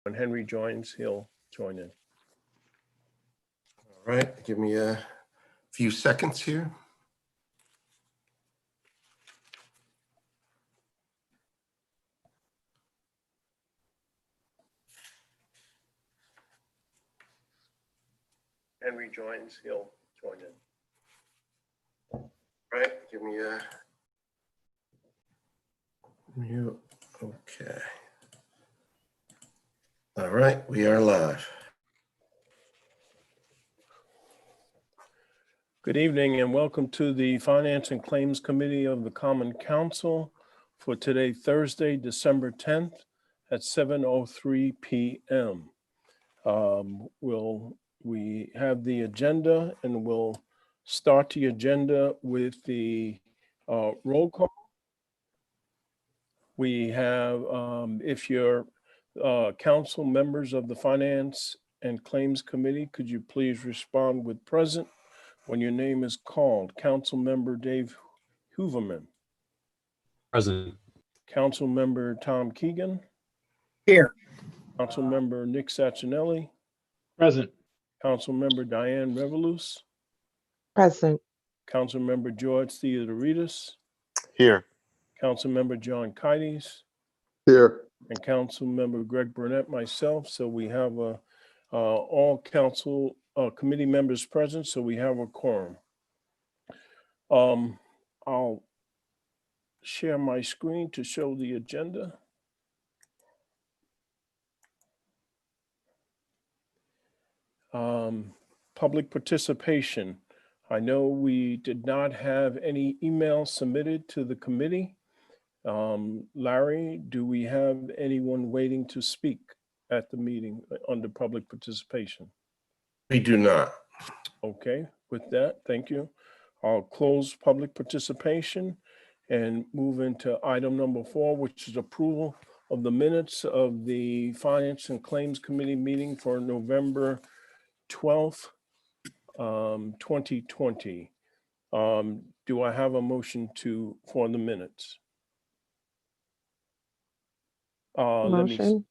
When Henry joins, he'll join in. All right, give me a few seconds here. Henry joins, he'll join in. All right, give me a mute. Okay. All right, we are live. Good evening and welcome to the Finance and Claims Committee of the Common Council for today, Thursday, December 10th at 7:03 p.m. We have the agenda and we'll start the agenda with the roll call. We have, if you're council members of the Finance and Claims Committee, could you please respond with present when your name is called? Council Member Dave Hooverman. Present. Council Member Tom Keegan. Here. Council Member Nick Sachinelli. Present. Council Member Diane Revolus. Present. Council Member George Theodoridis. Here. Council Member John Kides. Here. And Council Member Greg Burnett, myself. So we have all council committee members present, so we have a quorum. I'll share my screen to show the agenda. Public participation. I know we did not have any emails submitted to the committee. Larry, do we have anyone waiting to speak at the meeting under public participation? We do not. Okay, with that, thank you. I'll close public participation and move into item number 4, which is approval of the minutes of the Finance and Claims Committee meeting for November 12th, 2020. Do I have a motion for the minutes? Motion.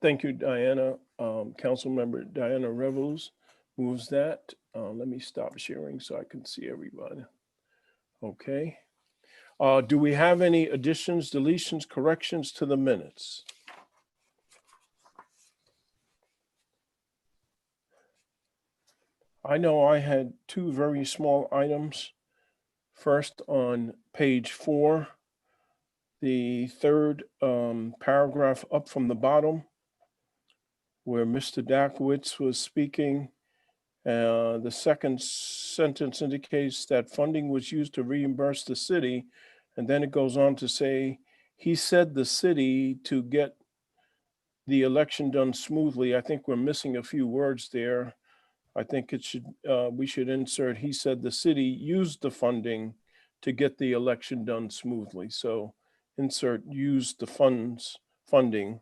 Thank you, Diana. Councilmember Diana Revolus moves that. Let me stop sharing so I can see everybody. Okay. Do we have any additions, deletions, corrections to the minutes? I know I had 2 very small items. First, on page 4, the third paragraph up from the bottom, where Mr. Dakowitz was speaking. The second sentence indicates that funding was used to reimburse the city. And then it goes on to say, he said the city to get the election done smoothly. I think we're missing a few words there. I think it should we should insert, he said the city used the funding to get the election done smoothly. So insert used the funding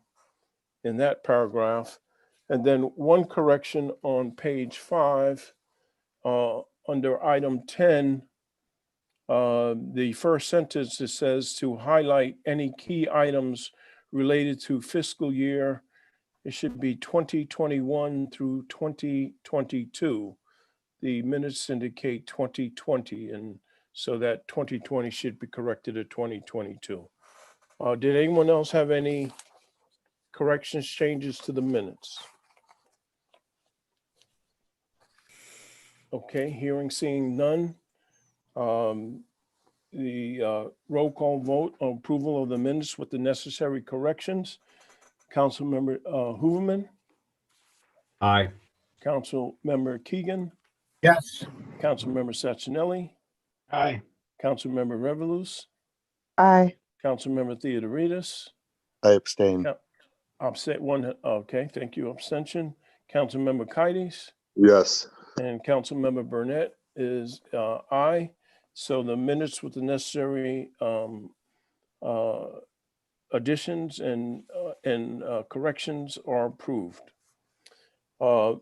in that paragraph. And then one correction on page 5, under item 10, the first sentence, it says to highlight any key items related to fiscal year. It should be 2021 through 2022. The minutes indicate 2020, and so that 2020 should be corrected to 2022. Did anyone else have any corrections, changes to the minutes? Okay, hearing, seeing none. The roll call vote on approval of the minutes with the necessary corrections. Councilmember Hooverman. Aye. Councilmember Keegan. Yes. Councilmember Sachinelli. Aye. Councilmember Revolus. Aye. Councilmember Theodoridis. I abstain. Upset one. Okay, thank you. Abstention. Councilmember Kides. Yes. And Councilmember Burnett is aye. So the minutes with the necessary additions and corrections are approved.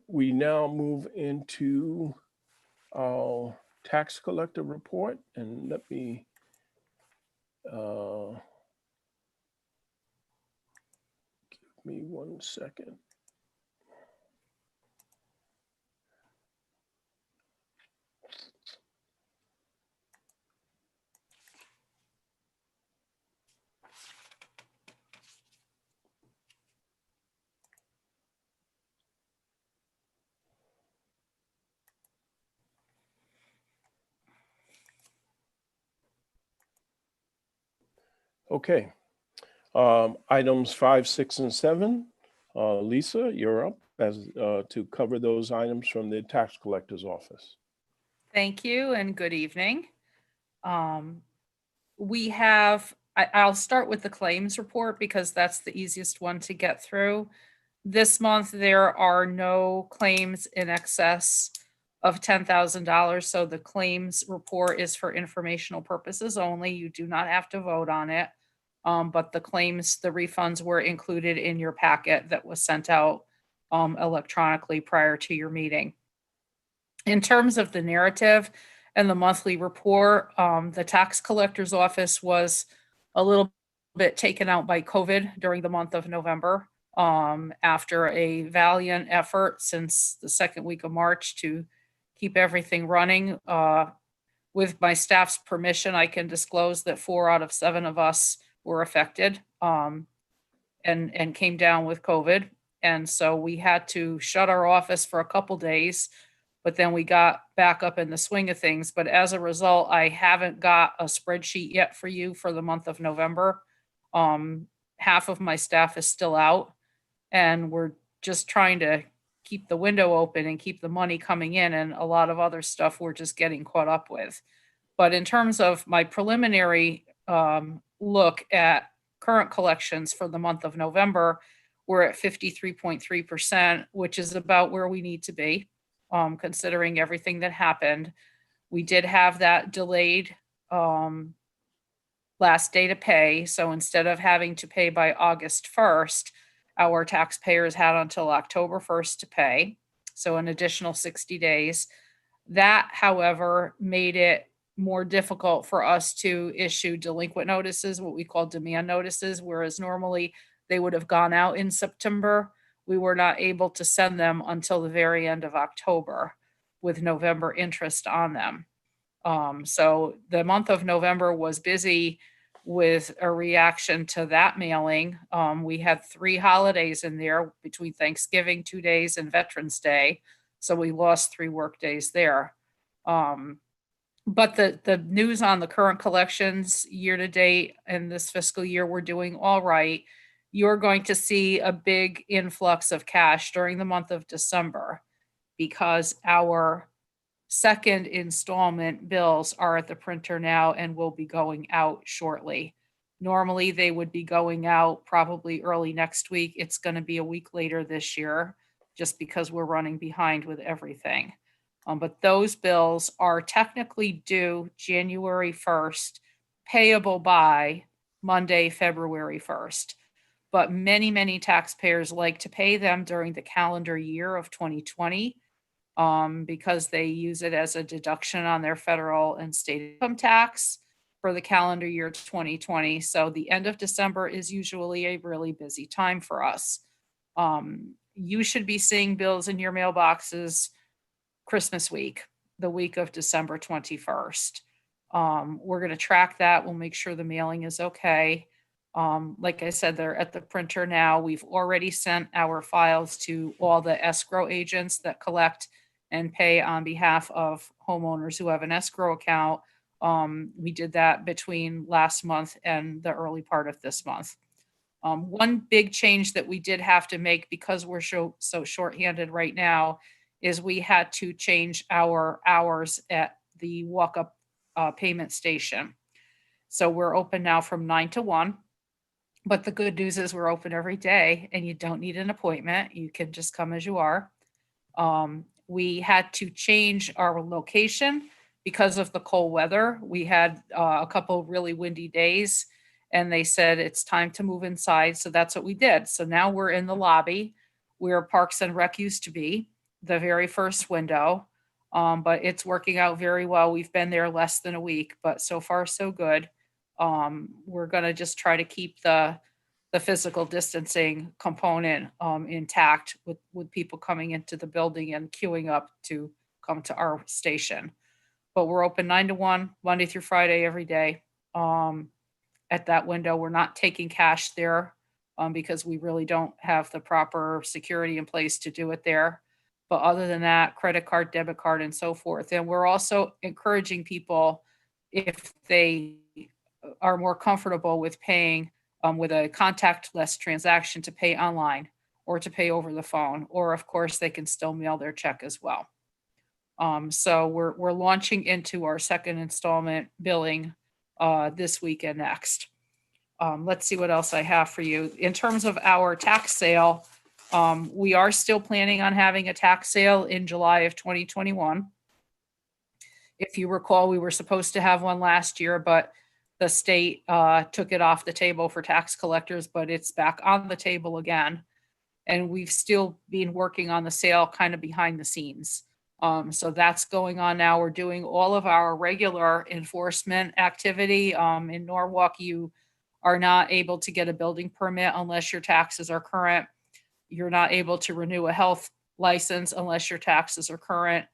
We now move into our tax collector report, and let me give me 1 second. Okay. Items 5, 6, and 7. Lisa, you're up as to cover those items from the tax collector's office. Thank you and good evening. I'll start with the claims report because that's the easiest one to get through. This month, there are no claims in excess of $10,000. So the claims report is for informational purposes only. You do not have to vote on it. But the refunds were included in your packet that was sent out electronically prior to your meeting. In terms of the narrative and the monthly report, the tax collector's office was a little bit taken out by COVID during the month of November, after a valiant effort since the second week of March to keep everything running. With my staff's permission, I can disclose that 4 out of 7 of us were affected and came down with COVID. And so we had to shut our office for a couple days, but then we got back up in the swing of things. But as a result, I haven't got a spreadsheet yet for you for the month of November. Half of my staff is still out, and we're just trying to keep the window open and keep the money coming in, and a lot of other stuff we're just getting caught up with. But in terms of my preliminary look at current collections for the month of November, we're at 53.3%, which is about where we need to be, considering everything that happened. We did have that delayed last day to pay. So instead of having to pay by August 1st, our taxpayers had until October 1st to pay. So an additional 60 days. That, however, made it more difficult for us to issue delinquent notices, what we call demand notices, whereas normally they would have gone out in September. We were not able to send them until the very end of October with November interest on them. So the month of November was busy with a reaction to that mailing. We had 3 holidays in there between Thanksgiving, 2 days, and Veterans Day. So we lost 3 work days there. But the news on the current collections year to date and this fiscal year, we're doing all right. You're going to see a big influx of cash during the month of December because our second installment bills are at the printer now and will be going out shortly. Normally, they would be going out probably early next week. It's going to be a week later this year just because we're running behind with everything. But those bills are technically due January 1st, payable by Monday, February 1st. But many, many taxpayers like to pay them during the calendar year of 2020 because they use it as a deduction on their federal and state income tax for the calendar year 2020. So the end of December is usually a really busy time for us. You should be seeing bills in your mailboxes Christmas week, the week of December 21st. We're going to track that. We'll make sure the mailing is okay. Like I said, they're at the printer now. We've already sent our files to all the escrow agents that collect and pay on behalf of homeowners who have an escrow account. We did that between last month and the early part of this month. One big change that we did have to make because we're so shorthanded right now is we had to change our hours at the walk-up payment station. So we're open now from 9 to 1. But the good news is we're open every day and you don't need an appointment. You can just come as you are. We had to change our location because of the cold weather. We had a couple really windy days and they said it's time to move inside. So that's what we did. So now we're in the lobby where Parks and Rec used to be, the very first window. But it's working out very well. We've been there less than a week, but so far so good. We're going to just try to keep the the physical distancing component intact with people coming into the building and queuing up to come to our station. But we're open 9 to 1, Monday through Friday, every day. At that window, we're not taking cash there because we really don't have the proper security in place to do it there. But other than that, credit card, debit card, and so forth. And we're also encouraging people, if they are more comfortable with paying with a contactless transaction, to pay online or to pay over the phone, or of course they can still mail their check as well. So we're launching into our second installment billing this week and next. Let's see what else I have for you. In terms of our tax sale, we are still planning on having a tax sale in July of 2021. If you recall, we were supposed to have one last year, but the state took it off the table for tax collectors, but it's back on the table again. And we've still been working on the sale kind of behind the scenes. So that's going on now. We're doing all of our regular enforcement activity. In Norwalk, you are not able to get a building permit unless your taxes are current. You're not able to renew a health license unless your taxes are current.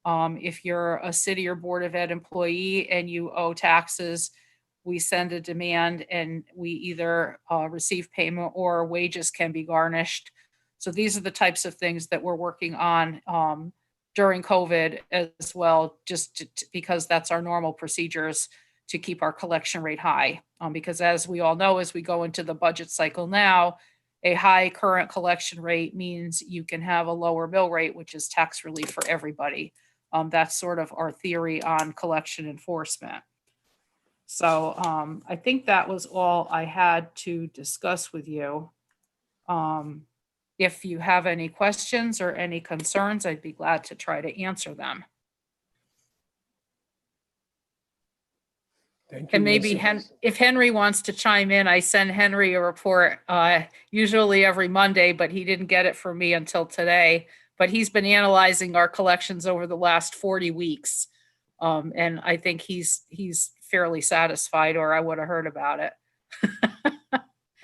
If you're a city or Board of Ed employee and you owe taxes, we send a demand and we either receive payment or wages can be garnished. So these are the types of things that we're working on during COVID as well, just because that's our normal procedures to keep our collection rate high. Because as we all know, as we go into the budget cycle now, a high current collection rate means you can have a lower bill rate, which is tax relief for everybody. That's sort of our theory on collection enforcement. So I think that was all I had to discuss with you. If you have any questions or any concerns, I'd be glad to try to answer them. Thank you, And maybe Lisa. if Henry wants to chime in, I send Henry a report usually every Monday, but he didn't get it from me until today. But he's been analyzing our collections over the last 40 weeks. And I think he's fairly satisfied, or I would have heard about it.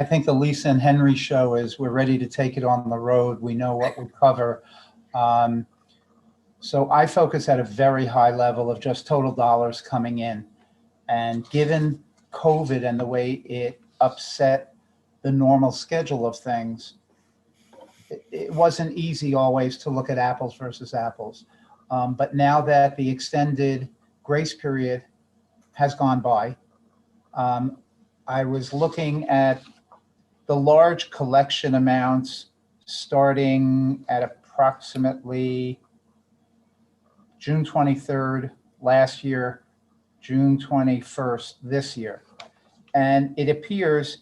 I think the Lisa and Henry show is we're ready to take it on the road. We know what we cover. So I focus at a very high level of just total dollars coming in. And given COVID and the way it upset the normal schedule of things, it wasn't easy always to look at apples versus apples. But now that the extended grace period has gone by, I was looking at the large collection amounts starting at approximately June 23rd last year, June 21st this year. And it appears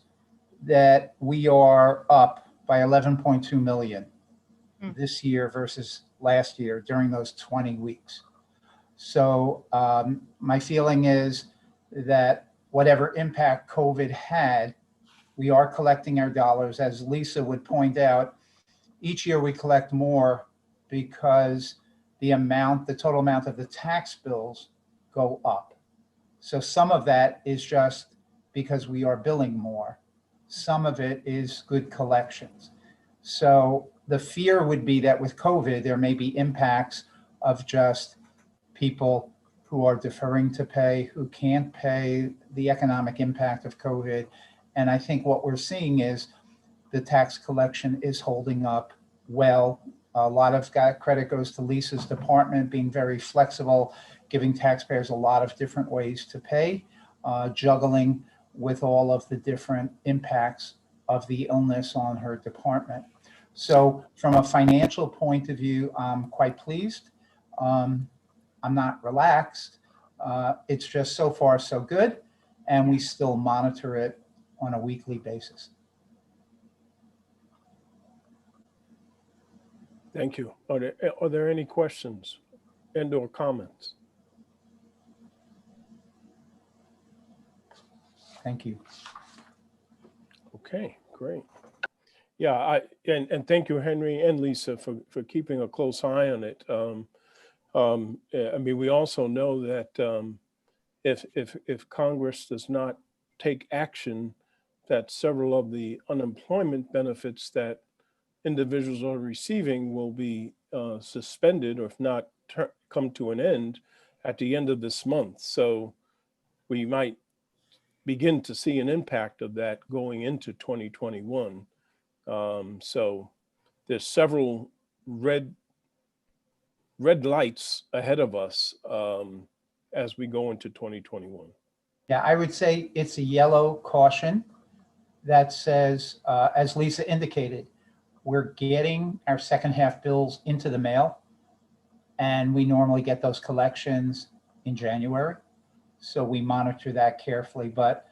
that we are up by 11.2 million this year versus last year during those 20 weeks. So my feeling is that whatever impact COVID had, we are collecting our dollars. As Lisa would point out, each year we collect more because the total amount of the tax bills go up. So some of that is just because we are billing more. Some of it is good collections. So the fear would be that with COVID, there may be impacts of just people who are deferring to pay, who can't pay, the economic impact of COVID. And I think what we're seeing is the tax collection is holding up well. A lot of credit goes to Lisa's department being very flexible, giving taxpayers a lot of different ways to pay, juggling with all of the different impacts of the illness on her department. So from a financial point of view, I'm quite pleased. I'm not relaxed. It's just so far so good. And we still monitor it on a weekly basis. Thank you. Are there any questions and or comments? Thank you. Okay, great. Yeah, and thank you, Henry and Lisa, for keeping a close eye on it. I mean, we also know that if Congress does not take action that several of the unemployment benefits that individuals are receiving will be suspended, or if not, come to an end at the end of this month. So we might begin to see an impact of that going into 2021. So there's several red lights ahead of us as we go into 2021. Yeah, I would say it's a yellow caution that says, as Lisa indicated, we're getting our second half bills into the mail, and we normally get those collections in January. So we monitor that carefully. But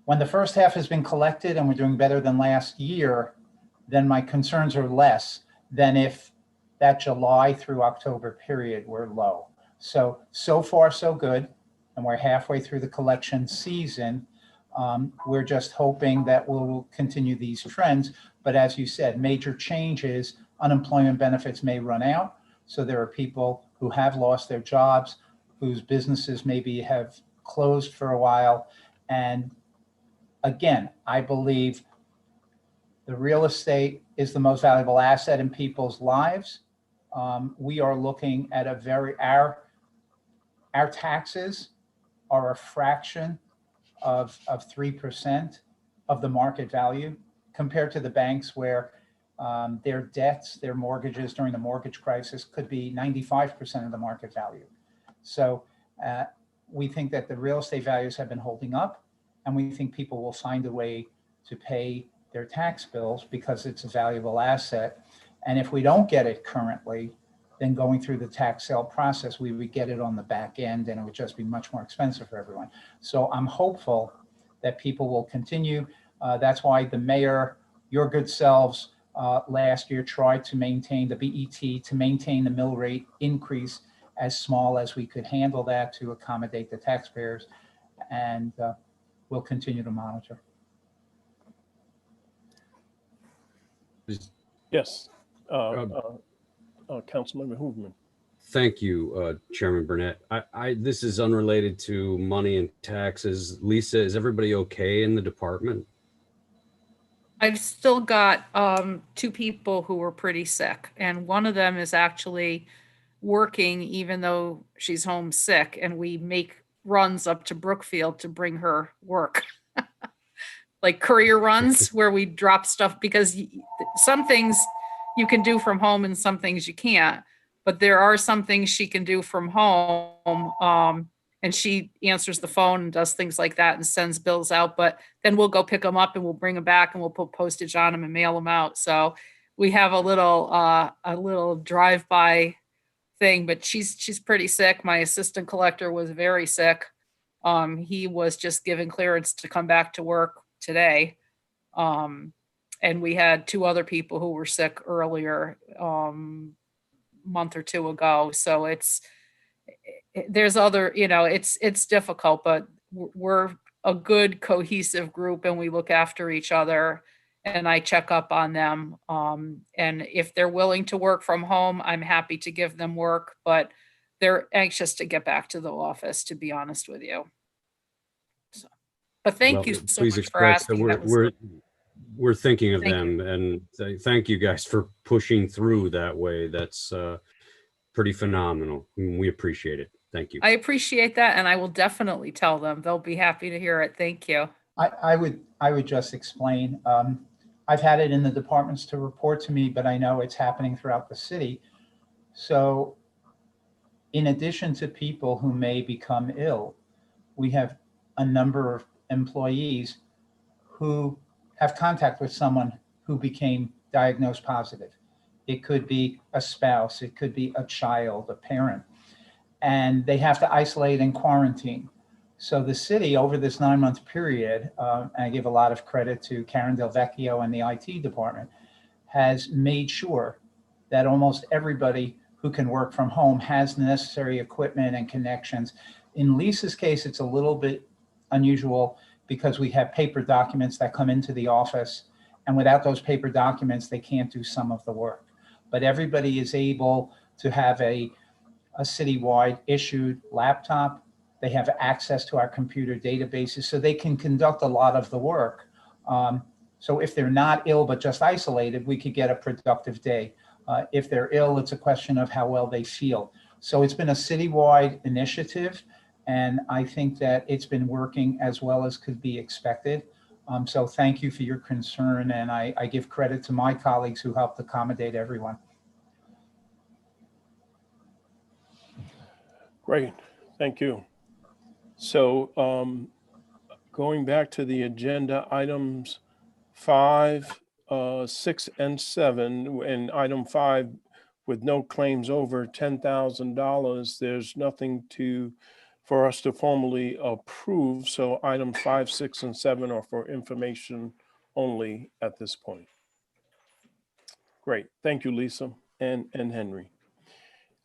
when the first half has been collected and we're doing better than last year, then my concerns are less than if that July through October period were low. So far, so good. And we're halfway through the collection season. We're just hoping that we'll continue these trends. But as you said, major changes, unemployment benefits may run out. So there are people who have lost their jobs, whose businesses maybe have closed for a while. And again, I believe the real estate is the most valuable asset in people's lives. We are looking at our taxes are a fraction of 3% of the market value, compared to the banks where their debts, their mortgages during the mortgage crisis could be 95% of the market value. So we think that the real estate values have been holding up, and we think people will find a way to pay their tax bills because it's a valuable asset. And if we don't get it currently, then going through the tax sale process, we would get it on the back end, and it would just be much more expensive for everyone. So I'm hopeful that people will continue. That's why the mayor, your good selves, last year tried to maintain the BET, to maintain the mill rate increase as small as we could handle that to accommodate the taxpayers. And we'll continue to monitor. Yes, Councilmember Hooverman. Thank you, Chairman Burnett. This is unrelated to money and taxes. Lisa, is everybody okay in the department? I've still got 2 people who were pretty sick, and one of them is actually working even though she's home sick, and we make runs up to Brookfield to bring her work. Like courier runs where we drop stuff, because some things you can do from home and some things you can't, but there are some things she can do from home. And she answers the phone and does things like that and sends bills out, but then we'll go pick them up and we'll bring them back and we'll put postage on them and mail them out. So we have a little drive-by thing, but she's pretty sick. My assistant collector was very sick. He was just given clearance to come back to work today. And we had 2 other people who were sick earlier, month or 2 ago. So there's other, it's difficult, but we're a good cohesive group and we look after each other, and I check up on them. And if they're willing to work from home, I'm happy to give them work, but they're anxious to get back to the office, to be honest with you. So, but thank you so please much for express that asking. we're thinking of Thank them, and thank you guys for pushing through that way. That's pretty phenomenal. We appreciate it. Thank you. I appreciate that, and I will definitely tell them. They'll be happy to hear it. Thank you. I would just explain. I've had it in the departments to report to me, but I know it's happening throughout the city. So in addition to people who may become ill, we have a number of employees who have contact with someone who became diagnosed positive. It could be a spouse, it could be a child, a parent, and they have to isolate and quarantine. So the city, over this 9-month period, and I give a lot of credit to Karen Del Vecchio and the IT department, has made sure that almost everybody who can work from home has the necessary equipment and connections. In Lisa's case, it's a little bit unusual because we have paper documents that come into the office, and without those paper documents, they can't do some of the work. But everybody is able to have a citywide issued laptop. They have access to our computer databases, so they can conduct a lot of the work So if they're not ill but just isolated, we could get a productive day. If they're ill, it's a question of how well they feel. So it's been a citywide initiative, and I think that it's been working as well as could be expected. So thank you for your concern, and I give credit to my colleagues who helped accommodate everyone. Great, thank you. So going back to the agenda items 5, 6, and 7, and item 5 with no claims over $10,000, there's nothing for us to formally approve. So items 5, 6, and 7 are for information only at this point. Great, thank you, Lisa and Henry.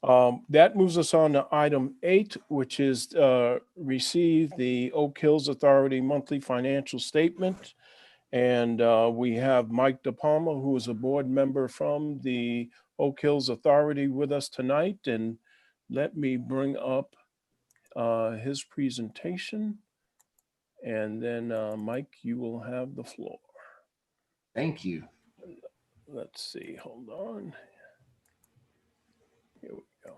That moves us on to item 8, which is receive the Oak Hills Authority monthly financial statement. And we have Mike DePalma, who is a board member from the Oak Hills Authority, with us tonight. And let me bring up his presentation. And then Mike, you will have the floor. Thank you. Let's see, hold on. Here we go.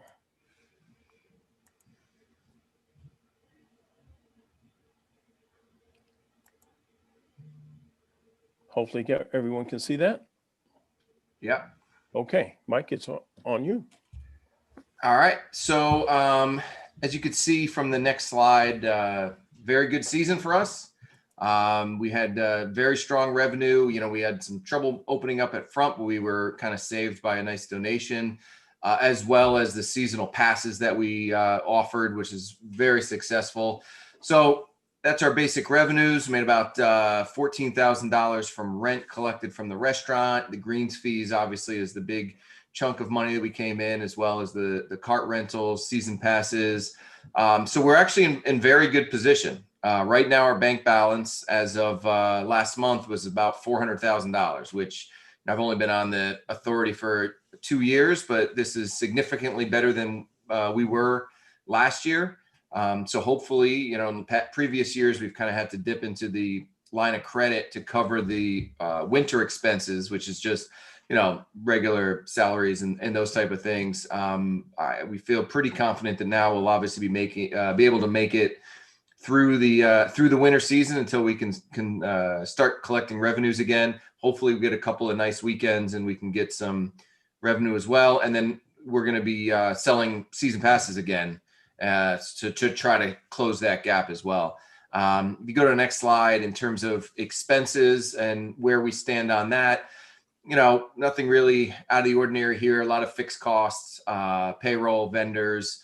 Hopefully everyone can see that. Yeah. Okay, Mike, it's on you. All right. So as you can see from the next slide, very good season for us. We had very strong revenue. You know, we had some trouble opening up at front, but we were kind of saved by a nice donation, as well as the seasonal passes that we offered, which is very successful. So that's our basic revenues. We made about $14,000 from rent collected from the restaurant. The greens fees obviously is the big chunk of money that we came in, as well as the cart rentals, season passes. So we're actually in very good position. Right now, our bank balance as of last month was about $400,000, which I've only been on the authority for 2 years, but this is significantly better than we were last year. So hopefully, you know, in the previous years, we've kind of had to dip into the line of credit to cover the winter expenses, which is just, you know, regular salaries and those type of things. We feel pretty confident that now we'll obviously be able to make it through the winter season until we can start collecting revenues again. Hopefully we get a couple of nice weekends and we can get some revenue as well. And then we're going to be selling season passes again to try to close that gap as well. If you go to the next slide, in terms of expenses and where we stand on that, you know, nothing really out of the ordinary here. A lot of fixed costs, payroll, vendors.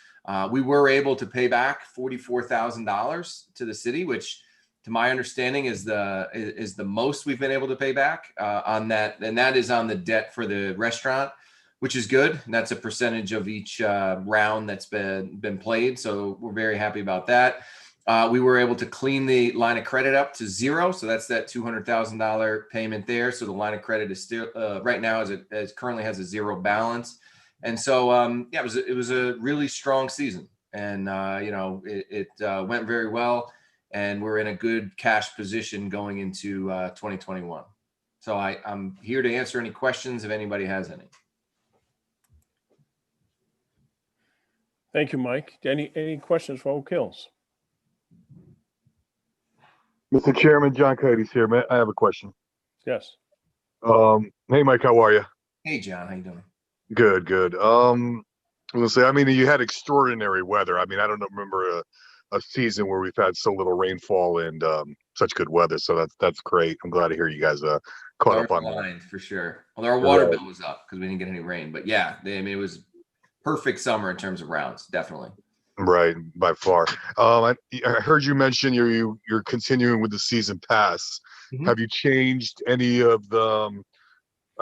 We were able to pay back $44,000 to the city, which to my understanding is the most we've been able to pay back on that. And that is on the debt for the restaurant, which is good. And that's a percentage of each round that's been played. So we're very happy about that. We were able to clean the line of credit up to zero. So that's that $200,000 payment there. So the line of credit is still right now as currently has a zero balance. And so, yeah, it was a really strong season, and you know, it went very well, and we're in a good cash position going into 2021. So I'm here to answer any questions if anybody has any. Thank you, Mike. Any questions for Oak Hills? Mr. Chairman, John Cody's here. I have a question. Yes. Hey, Mike, how are you? Hey, John, how you doing? Good. I was gonna say, I mean, you had extraordinary weather. I mean, I don't remember a season where we've had so little rainfall and such good weather. So that's great. I'm glad to hear you guys caught up on that. For sure. Although our water bill was up because we didn't get any rain, but yeah, I mean, it was perfect summer in terms of rounds, definitely. Right, by far. I heard you mention you're continuing with the season pass. Mhm. Have you changed any of the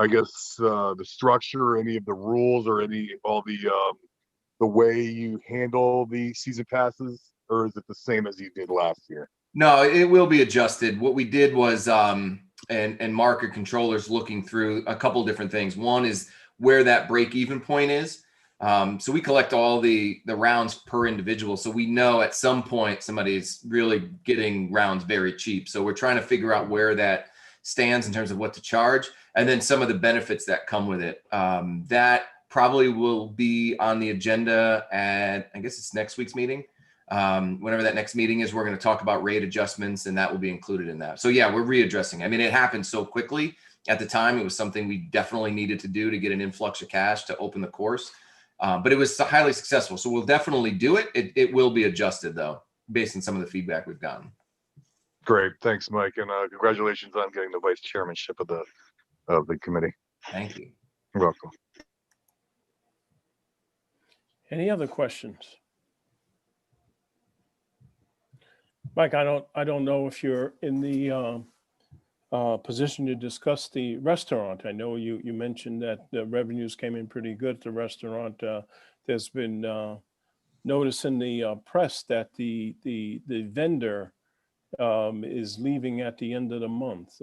I guess the structure, any of the rules, or all the way you handle the season passes, or is it the same as you did last year? No, it will be adjusted. What we did was, and market controllers looking through a couple different things. One is where that break even point is. So we collect all the rounds per individual. So we know at some point somebody's really getting rounds very cheap. So we're trying to figure out where that stands in terms of what to charge, and then some of the benefits that come with it. That probably will be on the agenda at, I guess it's next week's meeting. Whenever that next meeting is, we're going to talk about rate adjustments, and that will be included in that. So yeah, we're readdressing. I mean, it happened so quickly at the time. It was something we definitely needed to do to get an influx of cash to open the course. But it was highly successful. So we'll definitely do it. It will be adjusted though, based on some of the feedback we've gotten. Great. Thanks, Mike. And congratulations on getting the vice chairmanship of the committee. Thank you. You're welcome. Any other questions? Mike, I don't know if you're in the position to discuss the restaurant. I know you mentioned that the revenues came in pretty good at the restaurant. There's been notice in the press that the vendor is leaving at the end of the month.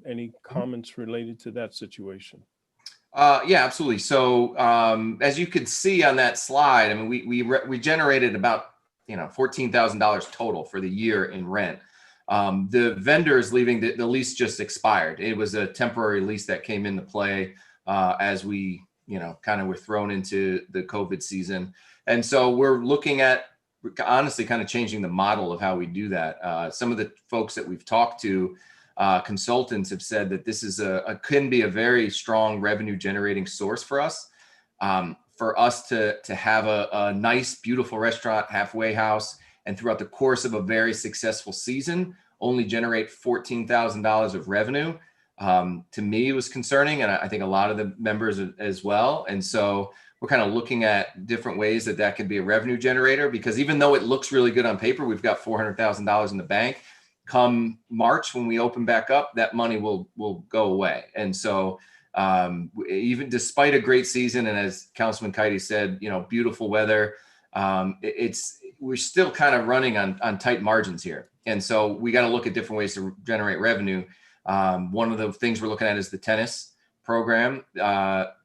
Any comments related to that situation? Yeah, absolutely. So as you could see on that slide, I mean, we generated about $14,000 total for the year in rent. The vendor is leaving. The lease just expired. It was a temporary lease that came into play as we kind of were thrown into the COVID season, and so we're looking at honestly kind of changing the model of how we do that. Some of the folks that we've talked to, consultants, have said that this is can be a very strong revenue generating source for us. For us to have a nice, beautiful restaurant, halfway house, and throughout the course of a very successful season, only generate $14,000 of revenue, to me was concerning, and I think a lot of the members as well. And so we're kind of looking at different ways that could be a revenue generator, because even though it looks really good on paper, we've got $400,000 in the bank. Come March, when we open back up, that money will go away. And so even despite a great season, and as Councilman Kite said, beautiful weather, we're still kind of running on tight margins here. And so we got to look at different ways to generate revenue. One of the things we're looking at is the tennis program.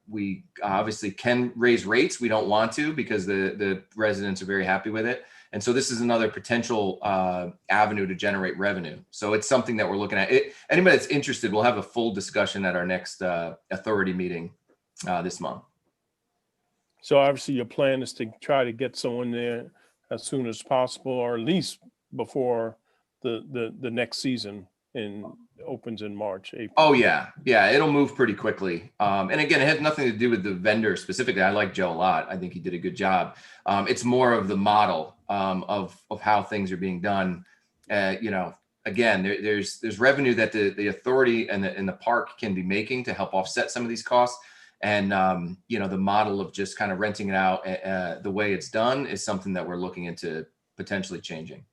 We obviously can raise rates. We don't want to, because the residents are very happy with it. And so this is another potential avenue to generate revenue. So it's something that we're looking at. Anybody that's interested, we'll have a full discussion at our next authority meeting this month. So obviously your plan is to try to get someone there as soon as possible, or at least before the next season opens in March, April. Oh yeah, it'll move pretty quickly. And again, it has nothing to do with the vendor specifically. I like Joe a lot. I think he did a good job. It's more of the model of how things are being done. Again, there's revenue that the authority and the park can be making to help offset some of these costs. And the model of just kind of renting it out the way it's done is something that we're looking into potentially changing.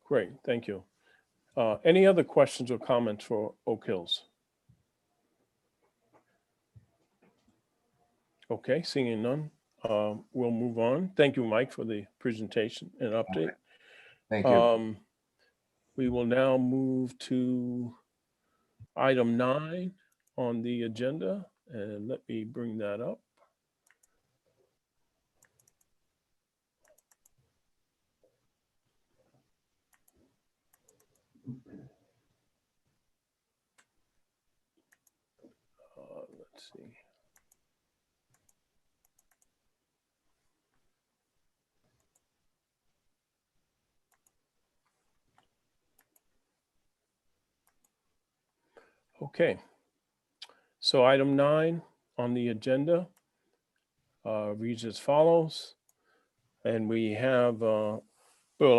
Great, thank you. Any other questions or comments for Oak Hills? Okay, seeing none, we'll move on. Thank you, Mike, for the presentation and update. Right. Thank you. We will now move to item 9 on the agenda, and let me bring that up. Let's see. Okay. So item 9 on the agenda reads as follows. And we have Bill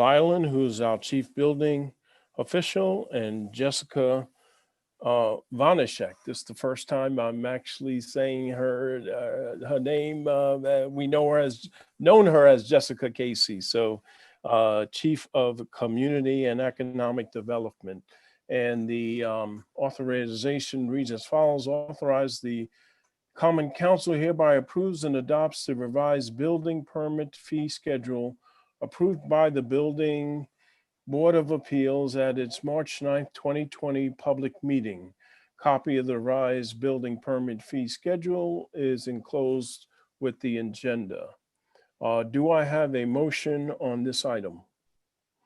Island, who's our chief building official, and Jessica Vanishek. This is the first time I'm actually saying her name. We known her as Jessica Casey. So Chief of Community and Economic Development. And the authorization reads as follows: authorize the Common Council hereby approves and adopts the revised building permit fee schedule approved by the Building Board of Appeals at its March 9th, 2020 public meeting. Copy of the revised building permit fee schedule is enclosed with the agenda. Do I have a motion on this item?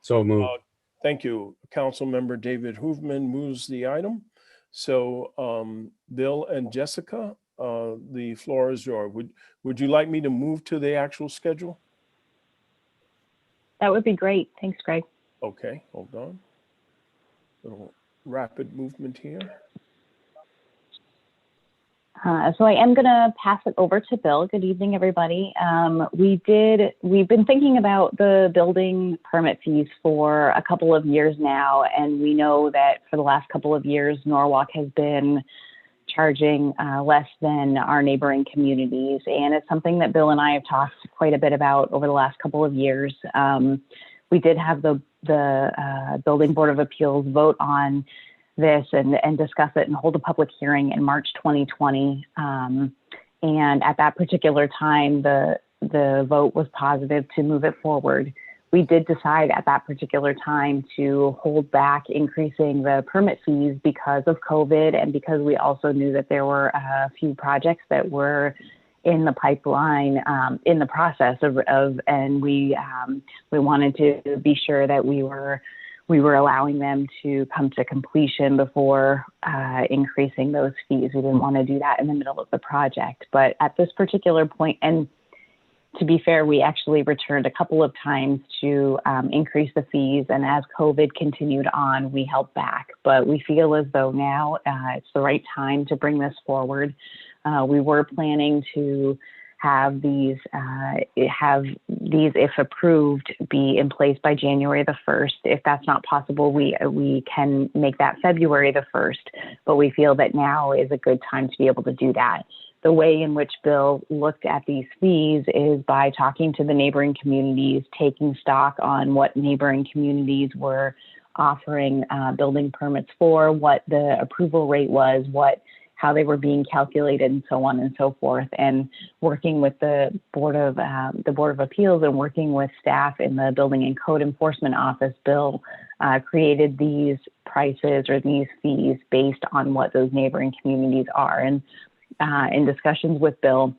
So moved. Thank you. Councilmember David Hoofman moves the item. So Bill and Jessica, the floor is yours. Would you like me to move to the actual schedule? That would be great. Thanks, Greg. Okay, hold on. Little rapid movement here. So I am going to pass it over to Bill. Good evening, everybody. We've been thinking about the building permit fees for a couple of years now, and we know that for the last couple of years, Norwalk has been charging less than our neighboring communities, and it's something that Bill and I have talked quite a bit about over the last couple of years. We did have the Building Board of Appeals vote on this and discuss it and hold a public hearing in March 2020. And at that particular time, the vote was positive to move it forward. We did decide at that particular time to hold back increasing the permit fees because of COVID, and because we also knew that there were a few projects that were in the pipeline, in the process of and we wanted to be sure that we were allowing them to come to completion before increasing those fees. We didn't want to do that in the middle of the project. But at this particular point, and to be fair, we actually returned a couple of times to increase the fees. And as COVID continued on, we held back. But we feel as though now it's the right time to bring this forward. We were planning to have these, if approved, be in place by January the 1st. If that's not possible, we can make that February the 1st, but we feel that now is a good time to be able to do that. The way in which Bill looked at these fees is by talking to the neighboring communities, taking stock on what neighboring communities were offering building permits for, what the approval rate was, how they were being calculated, and so on and so forth, and working with the Board of Appeals and working with staff in the Building and Code Enforcement Office. Bill created these prices or these fees based on what those neighboring communities are. And in discussions with Bill,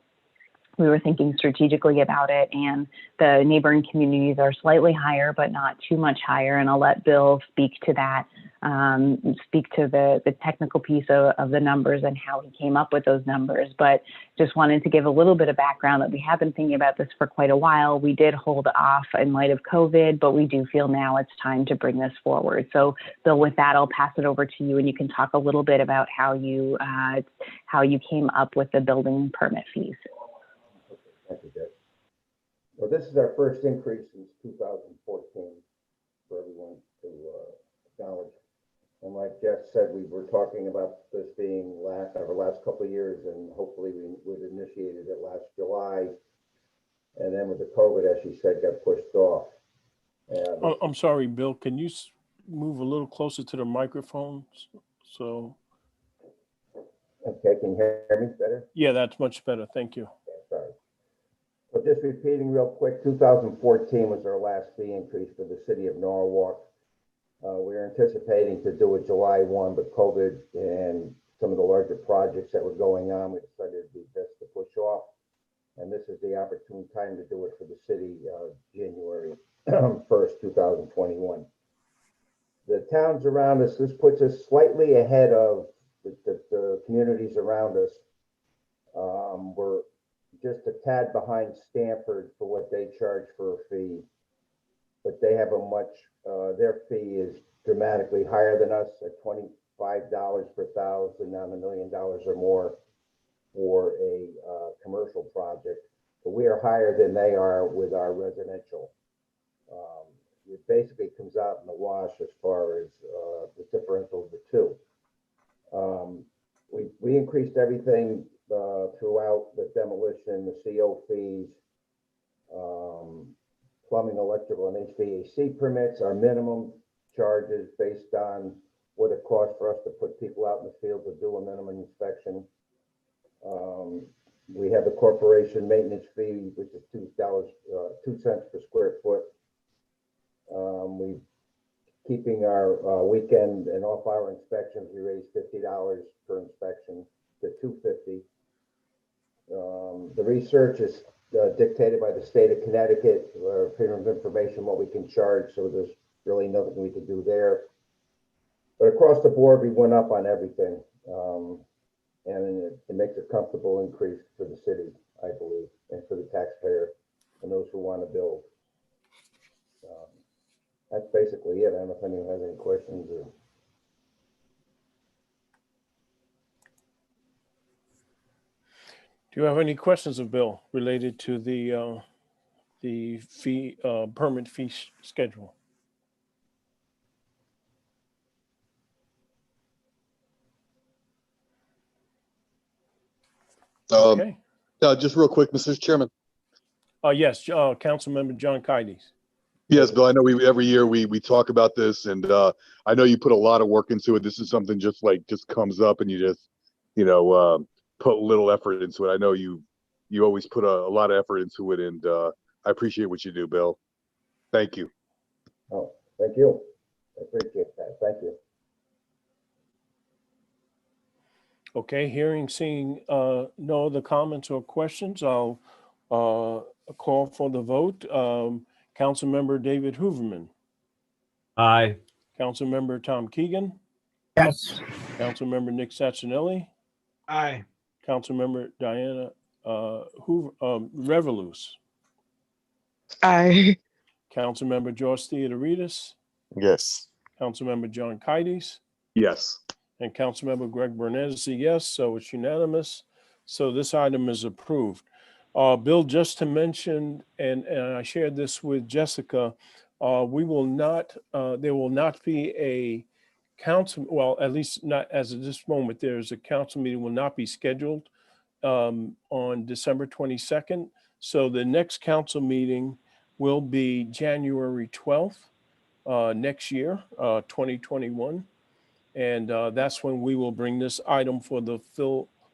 we were thinking strategically about it, and the neighboring communities are slightly higher, but not too much higher. And I'll let Bill speak to that, speak to the technical piece of the numbers and how he came up with those numbers. But just wanted to give a little bit of background that we have been thinking about this for quite a while. We did hold off in light of COVID, but we do feel now it's time to bring this forward. So Bill, with that, I'll pass it over to you, and you can talk a little bit about how you came up with the building permit fees. Thank you, Jess. Well, this is our first increase since 2014 for everyone to acknowledge. And like Jess said, we were talking about this being over the last couple of years, and hopefully we would initiate it last July. And then with the COVID, as she said, got pushed off. I'm sorry, Bill, can you move a little closer to the microphone? So. Okay, can you hear me better? Yeah, that's much better. Thank you. Okay, sorry. So just repeating real quick, 2014 was our last fee increase for the city of Norwalk. We were anticipating to do it July 1, but COVID and some of the larger projects that were going on, we decided it'd be best to push off. And this is the opportune time to do it for the city, January 1st, 2021. The towns around us, this puts us slightly ahead of the communities around us. We're just a tad behind Stanford for what they charge for a fee, but they have their fee is dramatically higher than us at $25 per thousand on $1 million or more for a commercial project. But we are higher than they are with our residential. It basically comes out in the wash as far as the differential of the two. We increased everything throughout the demolition, the CO fees, plumbing, electrical, and HVAC permits, our minimum charges based on what it costs for us to put people out in the field to do a minimum inspection. We have the corporation maintenance fee, which is $2 per square foot. We keeping our weekend and off-hour inspections, we raised $50 per inspection to $250. The research is dictated by the state of Connecticut, Freedom of Information, what we can charge. So there's really nothing we could do there. But across the board, we went up on everything. And it makes a comfortable increase for the city, I believe, and for the taxpayer and those who want to build. That's basically it. I don't know if anyone has any questions or. Do you have any questions of Bill related to the fee, permit fee schedule? Okay. Just real quick, Mr. Chairman. Yes, Councilmember John Kides. Yes, Bill, I know every year we talk about this, and I know you put a lot of work into it. This is something just comes up and you just, put little effort into it. I know you always put a lot of effort into it, and I appreciate what you do, Bill. Thank you. Oh, thank you. I appreciate that. Thank you. Okay, seeing no other comments or questions, I'll call for the vote. Councilmember David Hooverman, Aye. Councilmember Tom Keegan, Yes. Councilmember Nick Sacinelli, Aye. Councilmember Diana Revolus, Aye. Councilmember George Theodoridis, Yes. Councilmember John Kides, Yes. and Councilmember Greg Burnett is a yes, so it's unanimous. So this item is approved. Bill, just to mention, and I shared this with Jessica, we will not, there will not be a council, well, at least not as of this moment, there's a council meeting will not be scheduled on December 22nd. So the next council meeting will be January 12th next year, 2021. And that's when we will bring this item for the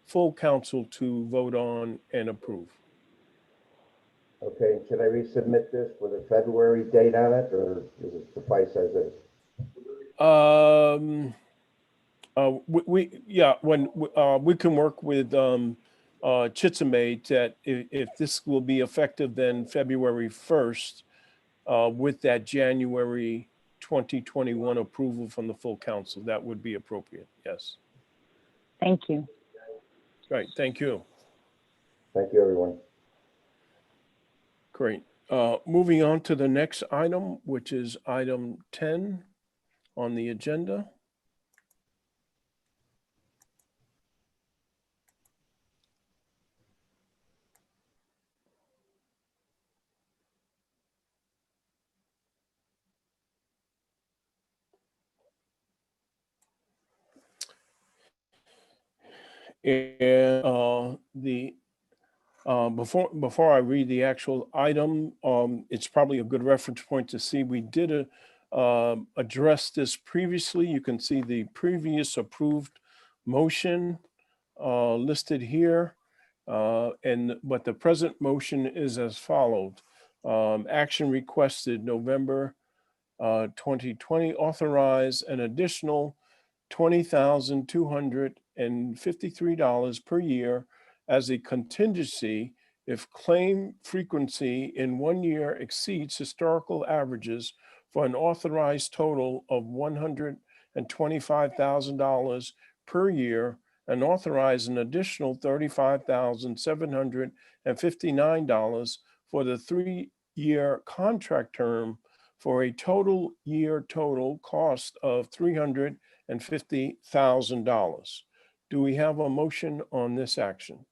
full council to vote on and approve. Okay, should I resubmit this with a February date on it, or does it suffice as is? We can work with Chitsamate that if this will be effective then February 1st with that January 2021 approval from the full council, that would be appropriate. Yes. Thank you. Right. Thank you. Thank you, everyone. Great. Moving on to the next item, which is item 10 on the agenda. And before I read the actual item, it's probably a good reference point to see we did address this previously. You can see the previous approved motion listed here, but the present motion is as followed. Action requested November 2020, authorize an additional $20,253 per year as a contingency if claim frequency in 1 year exceeds historical averages for an authorized total of $125,000 per year, and authorize an additional $35,759 for the 3-year contract term for a total cost of $350,000. Do we have a motion on this action?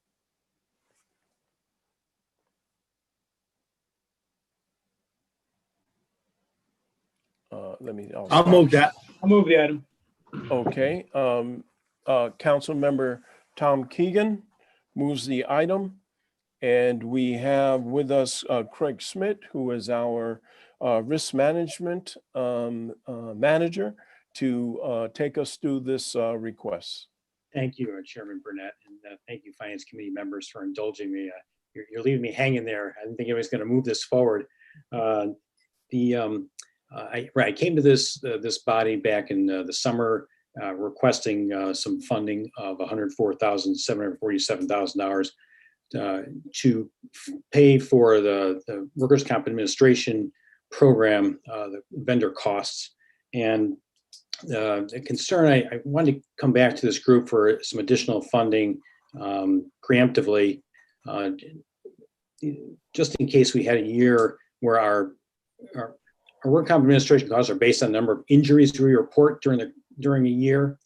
I'll move that. I'll move the item. Okay. Council member Tom Keegan moves the item. And we have with us Craig Smith, who is our risk management manager, to take us through this request. Thank you, Chairman Burnett, and thank you, Finance Committee members, for indulging me. You're leaving me hanging there. I didn't think I was going to move this forward. I came to this body back in the summer, requesting some funding of $104,747,000 to pay for the Workers' Comp Administration program, the vendor costs. And the concern, I wanted to come back to this group for some additional funding preemptively, just in case we had a year where our work comp administration costs are based on the number of injuries we report during a year.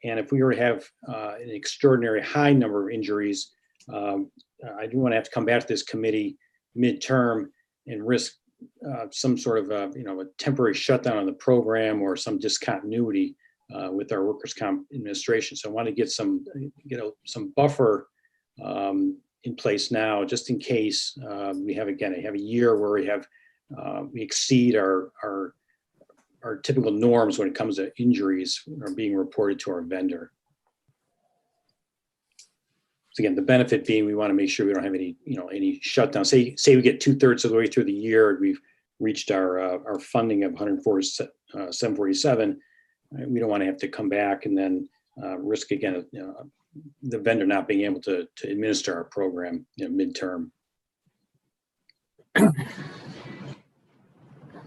And if we were to have an extraordinary high number of injuries, I do want to have to come back to this committee midterm and risk some sort of a temporary shutdown on the program or some discontinuity with our workers' comp administration. So I want to get some buffer in place now, just in case we have a year where we exceed our typical norms when it comes to injuries are being reported to our vendor. So again, the benefit being we want to make sure we don't have any shutdown. Say we get 2/3 of the way through the year and we've reached our funding of 147. We don't want to have to come back and then risk again the vendor not being able to administer our program midterm.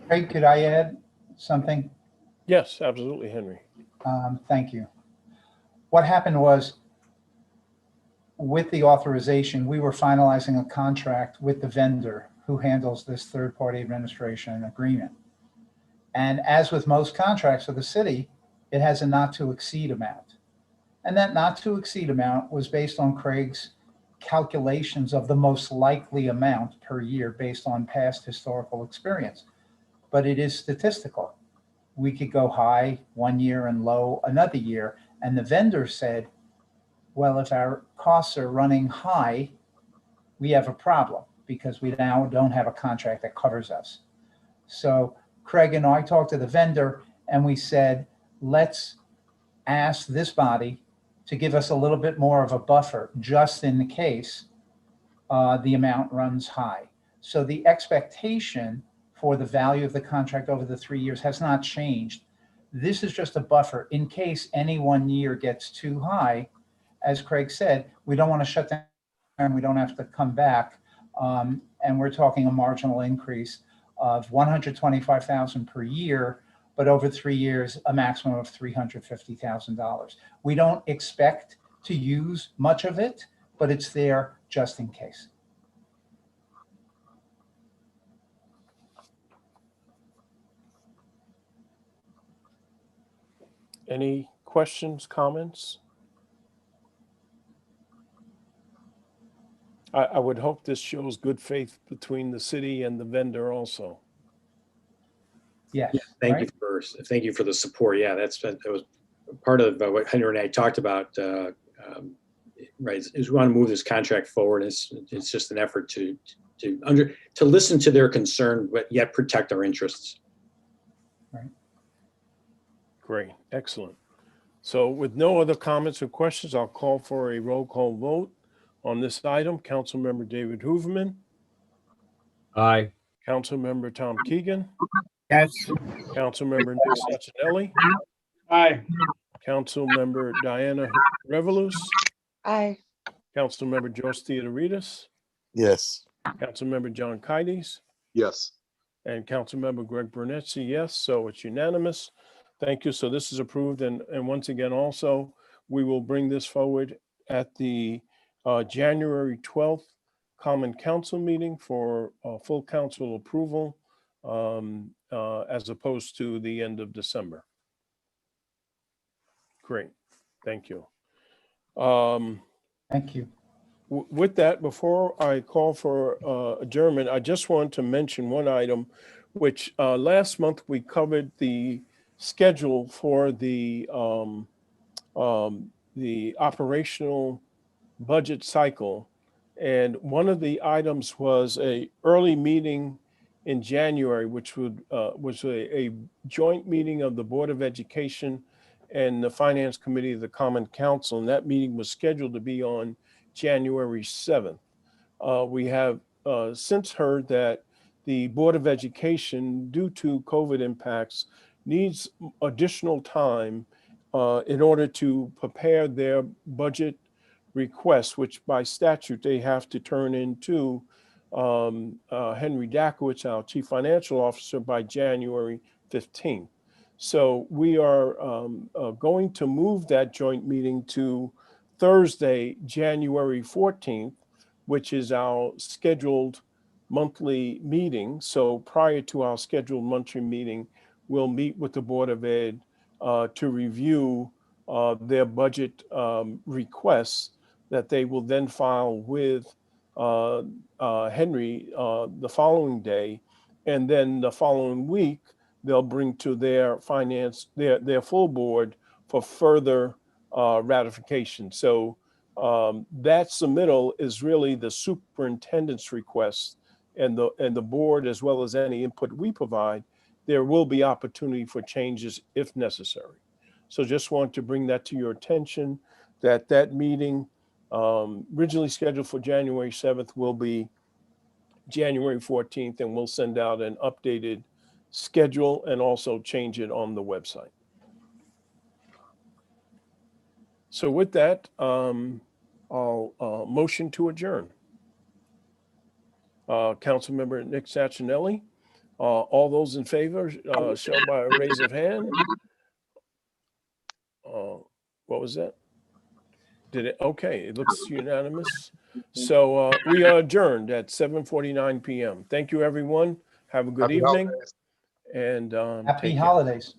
Craig, could I add something? Yes, absolutely, Henry. Thank you. What happened was, with the authorization, we were finalizing a contract with the vendor who handles this third-party administration agreement. And as with most contracts of the city, it has a not to exceed amount. And that not to exceed amount was based on Craig's calculations of the most likely amount per year based on past historical experience. But it is statistical. We could go high one year and low another year. And the vendor said, well, if our costs are running high, we have a problem because we now don't have a contract that covers us. So Craig and I talked to the vendor and we said, let's ask this body to give us a little bit more of a buffer just in the case the amount runs high. So the expectation for the value of the contract over the 3 years has not changed. This is just a buffer in case any 1 year gets too high. As Craig said, we don't want to shut down and we don't have to come back. And we're talking a marginal increase of $125,000 per year, but over 3 years, a maximum of $350,000. We don't expect to use much of it, but it's there just in case. Any questions, comments? I would hope this shows good faith between the city and the vendor also. Yes. Yeah, thank you for the support. Yeah, that was part of what Henry and I talked about. Right, is we want to move this contract forward. It's just an effort to listen to their concern, but yet protect our interests. Right. Great, excellent. So with no other comments or questions, I'll call for a roll call vote on this item. Councilmember David Hooverman. Aye. Councilmember Tom Keegan. Yes. Councilmember Nick Sacinelli. Aye. Councilmember Diana Revolus. Aye. Councilmember Joe Theodoritis. Yes. Councilmember John Kides. Yes. And Councilmember Greg Burnetzi, yes, so it's unanimous. Thank you. So this is approved. And once again, also, we will bring this forward at the January 12th Common Council meeting for full council approval as opposed to the end of December. Great. Thank you. Thank you. With that, before I call for adjournment, I just want to mention one item, which last month we covered the schedule for the operational budget cycle. And one of the items was a early meeting in January, which was a joint meeting of the Board of Education and the Finance Committee of the Common Council. And that meeting was scheduled to be on January 7th. We have since heard that the Board of Education, due to COVID impacts, needs additional time in order to prepare their budget requests, which by statute they have to turn into Henry Dakowitz, our Chief Financial Officer, by January 15th. So we are going to move that joint meeting to Thursday, January 14th, which is our scheduled monthly meeting. So prior to our scheduled monthly meeting, we'll meet with the Board of Ed to review their budget requests that they will then file with Henry the following day. And then the following week, they'll bring to their their full board for further ratification. So that submittal is really the superintendent's request, and the board, as well as any input we provide. There will be opportunity for changes if necessary. So just want to bring that to your attention, that meeting originally scheduled for January 7th will be January 14th, and we'll send out an updated schedule and also change it on the website. So with that, I'll motion to adjourn. Councilmember Nick Sachinelli, all those in favor, show by a raise of hand. What was that? Did it? Okay, it looks unanimous. So we are adjourned at 7:49 p.m. Thank you, everyone. Have a good Happy evening. holidays. And Happy take care. holidays.